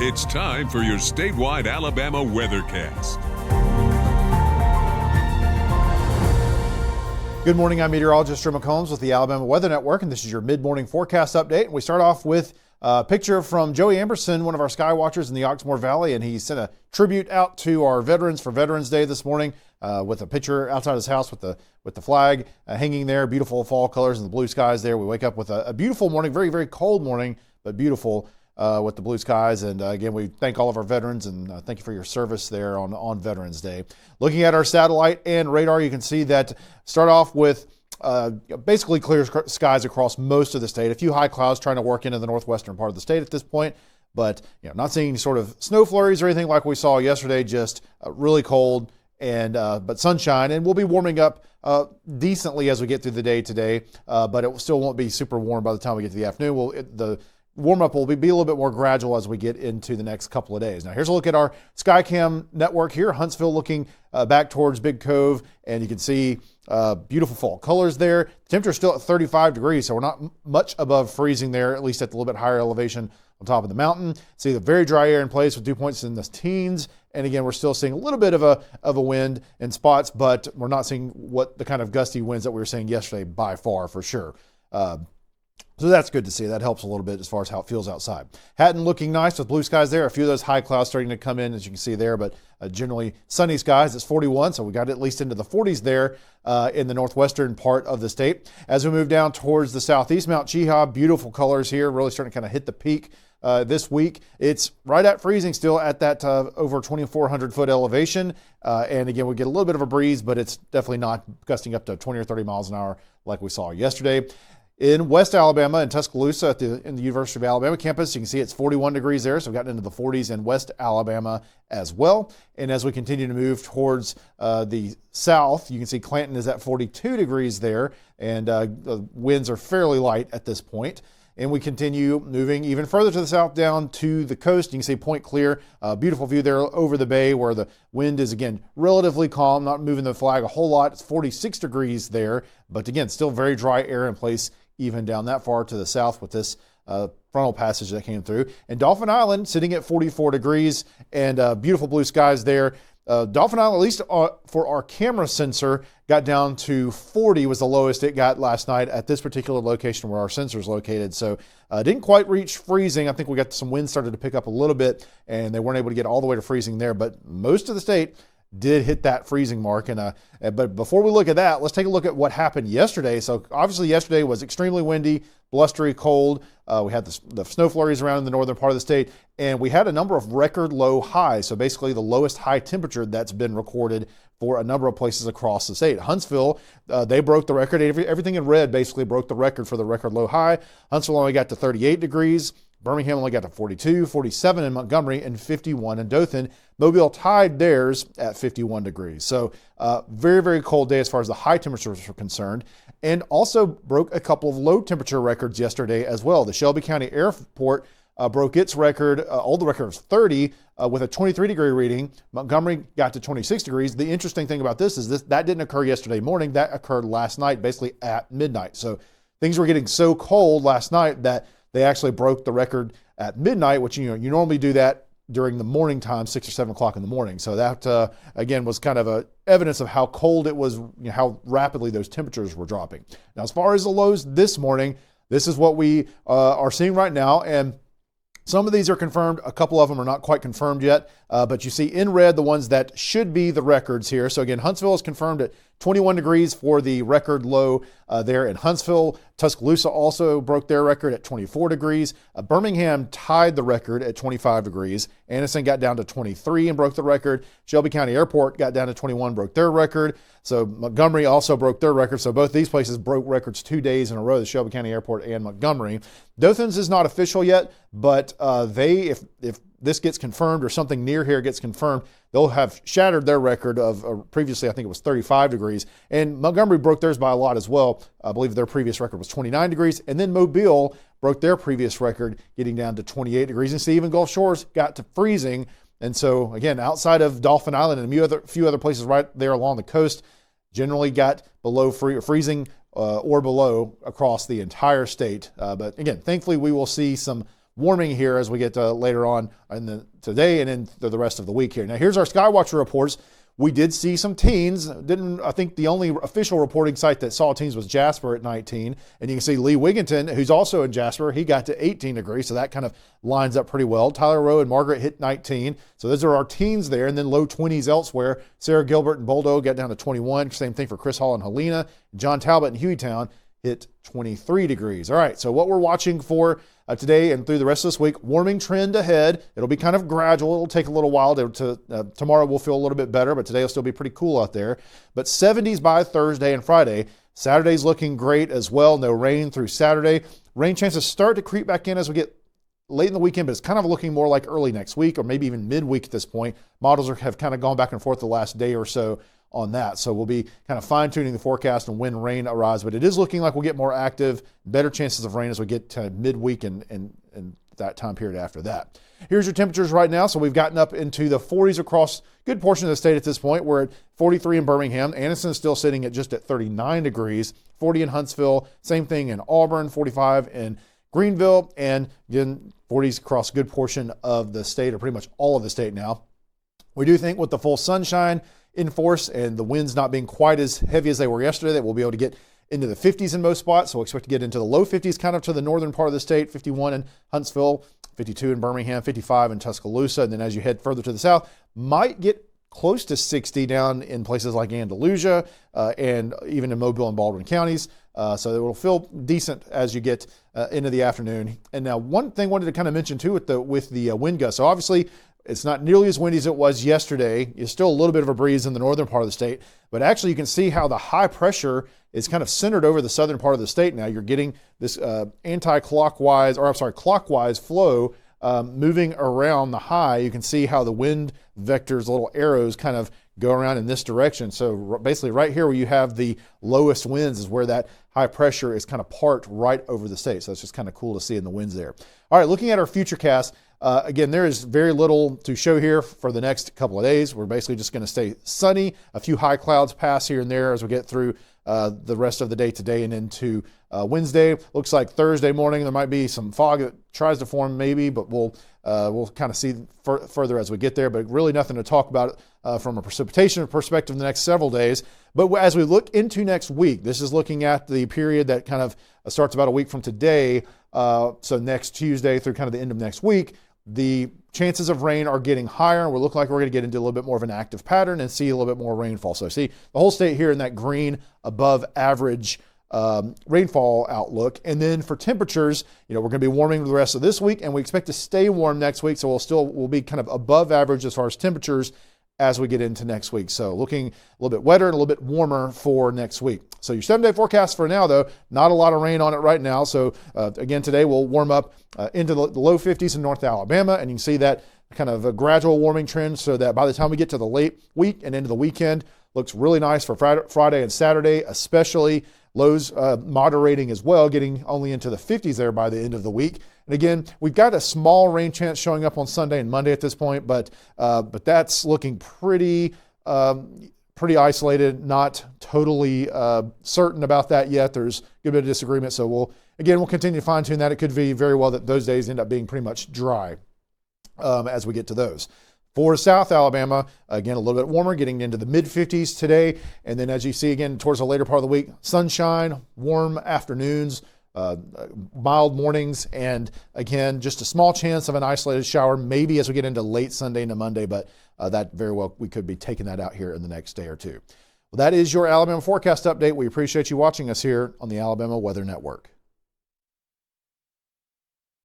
It's time for your statewide Alabama weathercast. Good morning, I'm meteorologist Drew McCombs with the Alabama Weather Network, and this is your mid-morning forecast update. And we start off with a picture from Joey Amberson, one of our sky watchers in the Oxmoor Valley, and he sent a tribute out to our veterans for Veterans Day this morning with a picture outside his house with the flag hanging there, beautiful fall colors and the blue skies there. We wake up with a beautiful morning, very, very cold morning, but beautiful with the blue skies. And again, we thank all of our veterans and thank you for your service there on Veterans Day. Looking at our satellite and radar, you can see that start off with basically clear skies across most of the state. A few high clouds trying to work into the northwestern part of the state at this point, but not seeing any sort of snow flurries or anything like we saw yesterday, just really cold and but sunshine, and we'll be warming up decently as we get through the day today, but it still won't be super warm by the time we get to the afternoon. The warm-up will be a little bit more gradual as we get into the next couple of days. Now, here's a look at our SkyCam network here. Huntsville looking back towards Big Cove, and you can see beautiful fall colors there. The temperature is still at 35 degrees, so we're not much above freezing there, at least at the little bit higher elevation on top of the mountain. See the very dry air in place with dew points in the teens. And again, we're still seeing a little bit of a wind in spots, but we're not seeing what the kind of gusty winds that we were seeing yesterday by far, for sure. So that's good to see. That helps a little bit as far as how it feels outside. Hatton looking nice with blue skies there. A few of those high clouds starting to come in, as you can see there, but generally sunny skies. It's 41, so we got at least into the 40s there in the northwestern part of the state. As we move down towards the southeast, Mount Cheaha, beautiful colors here, really starting to kind of hit the peak this week. It's right at freezing still at that over 2,400 foot elevation. And again, we get a little bit of a breeze, but it's definitely not gusting up to 20 or 30 miles an hour like we saw yesterday. In West Alabama, in Tuscaloosa, in the University of Alabama campus, you can see it's 41 degrees there, so we've gotten into the 40s in West Alabama as well. And as we continue to move towards the south, you can see Clanton is at 42 degrees there, and the winds are fairly light at this point. And we continue moving even further to the south down to the coast. You can see Point Clear, beautiful view there over the bay where the wind is, again, relatively calm, not moving the flag a whole lot. It's 46 degrees there, but again, still very dry air in place even down that far to the south with this frontal passage that came through. And Dauphin Island sitting at 44 degrees and beautiful blue skies there. Dauphin Island, at least for our camera sensor, got down to 40 was the lowest it got last night at this particular location where our sensor is located. So didn't quite reach freezing. I think we got some wind started to pick up a little bit, and they weren't able to get all the way to freezing there. But most of the state did hit that freezing mark. And but before we look at that, let's take a look at what happened yesterday. So obviously yesterday was extremely windy, blustery, cold. We had the snow flurries around in the northern part of the state, and we had a number of record low highs. So basically the lowest high temperature that's been recorded for a number of places across the state. Huntsville, they broke the record. Everything in red basically broke the record for the record low high. Huntsville only got to 38 degrees. Birmingham only got to 42, 47 in Montgomery, and 51 in Dothan. Mobile tied theirs at 51 degrees. So very, very cold day as far as the high temperatures are concerned. And also broke a couple of low temperature records yesterday as well. The Shelby County Airport broke its record, old record was 30 with a 23 degree reading. Montgomery got to 26 degrees. The interesting thing about this is that didn't occur yesterday morning. That occurred last night, basically at midnight. So things were getting so cold last night that they actually broke the record at midnight, which you normally do that during the morning time, 6 or 7 o'clock in the morning. So that, again, was kind of a evidence of how cold it was, how rapidly those temperatures were dropping. Now, as far as the lows this morning, this is what we are seeing right now. And some of these are confirmed. A couple of them are not quite confirmed yet. But you see in red the ones that should be the records here. So again, Huntsville is confirmed at 21 degrees for the record low there in Huntsville. Tuscaloosa also broke their record at 24 degrees. Birmingham tied the record at 25 degrees. Anniston got down to 23 and broke the record. Shelby County Airport got down to 21, broke their record. So Montgomery also broke their record. So both these places broke records 2 days in a row, the Shelby County Airport and Montgomery. Dothan's is not official yet, but if this gets confirmed or something near here gets confirmed, they'll have shattered their record of previously, I think it was 35 degrees. And Montgomery broke theirs by a lot as well. I believe their previous record was 29 degrees. And then Mobile broke their previous record, getting down to 28 degrees. And see, even Gulf Shores got to freezing. And so, again, outside of Dauphin Island and a few other places right there along the coast, generally got below freezing or below across the entire state. But again, thankfully, we will see some warming here as we get later on in today and into the rest of the week here. Now, here's our Skywatcher reports. We did see some teens. I think the only official reporting site that saw teens was Jasper at 19. And you can see Lee Wigginton, who's also in Jasper, he got to 18 degrees. So that kind of lines up pretty well. Tyler Rowe and Margaret hit 19. So those are our teens there. And then low 20s elsewhere. Sarah Gilbert and Boldo got down to 21. Same thing for Chris Hall and Helena. John Talbot and Hueytown hit 23 degrees. All right, so what we're watching for today and through the rest of this week, warming trend ahead. It'll be kind of gradual. It'll take a little while tomorrow we'll feel a little bit better, but today will still be pretty cool out there. But 70s by Thursday and Friday. Saturday's looking great as well. No rain through Saturday. Rain chances start to creep back in as we get late in the weekend, but it's kind of looking more like early next week or maybe even midweek at this point. Models have kind of gone back and forth the last day or so on that. So we'll be kind of fine-tuning the forecast and when rain arrives, but it is looking like we'll get more active, better chances of rain as we get to midweek and that time period after that. Here's your temperatures right now. So we've gotten up into the 40s across a good portion of the state at this point. We're at 43 in Birmingham. Anderson is still sitting at just at 39 degrees, 40 in Huntsville, same thing in Auburn, 45 in Greenville, and again, 40s across a good portion of the state, or pretty much all of the state now. We do think with the full sunshine in force and the winds not being quite as heavy as they were yesterday, that we'll be able to get into the 50s in most spots. So we'll expect to get into the low 50s kind of to the northern part of the state, 51 in Huntsville, 52 in Birmingham, 55 in Tuscaloosa. And then as you head further to the south, might get close to 60 down in places like Andalusia and even in Mobile and Baldwin counties. So it will feel decent as you get into the afternoon. And now one thing I wanted to kind of mention too with the wind gusts. So obviously it's not nearly as windy as it was yesterday. It's still a little bit of a breeze in the northern part of the state, but actually you can see how the high pressure is kind of centered over the southern part of the state now. You're getting this clockwise flow moving around the high. You can see how the wind vectors, little arrows, kind of go around in this direction. So basically right here where you have the lowest winds is where that high pressure is kind of parked right over the state. So it's just kind of cool to see in the winds there. All right, looking at our futurecast, again, there is very little to show here for the next couple of days. We're basically just going to stay sunny. A few high clouds pass here and there as we get through the rest of the day today and into Wednesday. Looks like Thursday morning there might be some fog that tries to form maybe, but we'll kind of see further as we get there. But really nothing to talk about from a precipitation perspective in the next several days. But as we look into next week, this is looking at the period that kind of starts about a week from today. So next Tuesday through kind of the end of next week, the chances of rain are getting higher, and we look like we're going to get into a little bit more of an active pattern and see a little bit more rainfall. So see the whole state here in that green above average rainfall outlook. And then for temperatures, we're going to be warming the rest of this week, and we expect to stay warm next week. So we'll be kind of above average as far as temperatures as we get into next week. So looking a little bit wetter and a little bit warmer for next week. So your 7-day forecast for now, though, not a lot of rain on it right now. So again, today we'll warm up into the low 50s in North Alabama, and you can see that kind of a gradual warming trend so that by the time we get to the late week and into the weekend, looks really nice for Friday and Saturday, especially. Lows moderating as well, getting only into the 50s there by the end of the week. And again, we've got a small rain chance showing up on Sunday and Monday at this point, but that's looking pretty isolated, not totally certain about that yet. There's a good bit of disagreement. So we'll continue to fine tune that. It could be very well that those days end up being pretty much dry as we get to those. For South Alabama, again, a little bit warmer, getting into the mid-50s today. And then as you see again, towards the later part of the week, sunshine, warm afternoons, mild mornings, and again, just a small chance of an isolated shower, maybe as we get into late Sunday into Monday, but that very well, we could be taking that out here in the next day or two. Well, that is your Alabama forecast update. We appreciate you watching us here on the Alabama Weather Network.